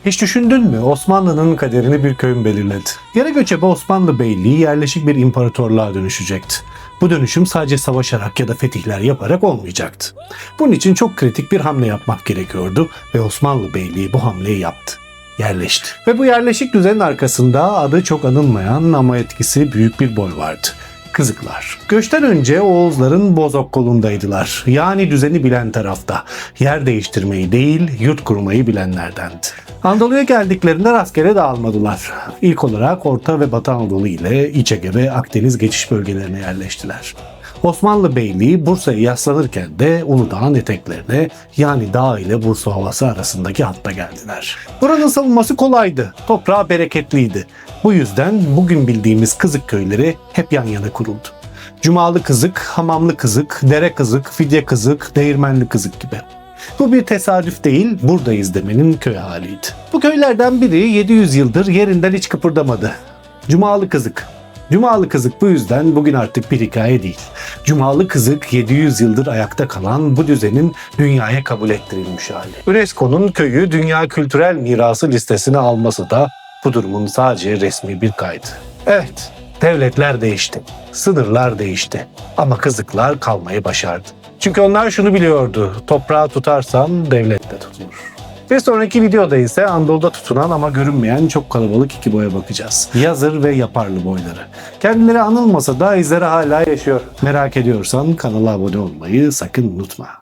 Hiç düşündün mü? Osmanlı'nın kaderini bir köyün belirledi. Yere göçebe Osmanlı Beyliği yerleşik bir imparatorluğa dönüşecekti. Bu dönüşüm sadece savaşarak ya da fetihler yaparak olmayacaktı. Bunun için çok kritik bir hamle yapmak gerekiyordu ve Osmanlı Beyliği bu hamleyi yaptı. Yerleşti. Ve bu yerleşik düzenin arkasında adı çok anılmayan ama etkisi büyük bir boy vardı. Kızıklar. Göçten önce Oğuzların Bozok kolundaydılar. Yani düzeni bilen tarafta. Yer değiştirmeyi değil, yurt kurmayı bilenlerdendi. Anadolu'ya geldiklerinde rastgele dağılmadılar. İlk olarak Orta ve Batı Anadolu ile İç Ege ve Akdeniz geçiş bölgelerine yerleştiler. Osmanlı Beyliği Bursa'ya yaslanırken de Uludağ'ın eteklerine, yani dağ ile Bursa Ovası arasındaki hatta geldiler. Buranın savunması kolaydı, toprağı bereketliydi. Bu yüzden bugün bildiğimiz Kızık köyleri hep yan yana kuruldu. Cumalı Kızık, Hamamlı Kızık, Dere Kızık, Fidye Kızık, Değirmenli Kızık gibi. Bu bir tesadüf değil, buradayız demenin köy haliydi. Bu köylerden biri 700 yıldır yerinden hiç kıpırdamadı. Cumalı Kızık. Cumalı Kızık bu yüzden bugün artık bir hikaye değil. Cumalı Kızık 700 yıldır ayakta kalan bu düzenin dünyaya kabul ettirilmiş hali. UNESCO'nun köyü Dünya Kültürel Mirası listesine alması da bu durumun sadece resmi bir kaydı. Evet, devletler değişti, sınırlar değişti ama Kızıklar kalmayı başardı. Çünkü onlar şunu biliyordu, toprağı tutarsan devlet de tutulur. Bir sonraki videoda ise Anadolu'da tutunan ama görünmeyen çok kalabalık iki boya bakacağız. Yazır ve Yaparlı boyları. Kendileri anılmasa da izleri hala yaşıyor. Merak ediyorsan kanala abone olmayı sakın unutma.